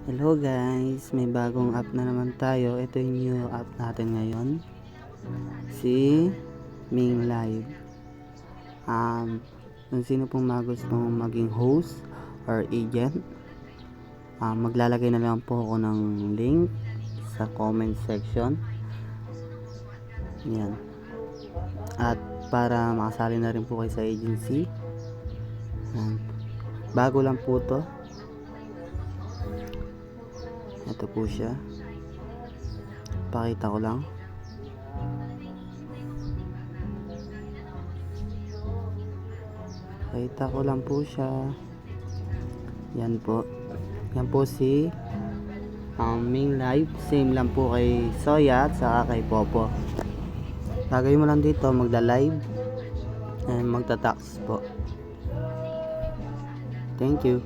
Hello guys, may bagong app na naman tayo. Ito yung new app natin ngayon, si Ming Live. Kung sino pong gustong maging host or agent, maglalagay na lang po ako ng link sa comment section. Yan. At para makasali na rin po kayo sa agency. Yan. Bago lang po to. Ito po siya. Pakita ko lang. Pakita ko lang po siya. Yan po. Yan po si Ming Live. Same lang po kay Soya at saka kay Popo. Gagawin mo lang dito, magda-live and magta-tax po. Thank you.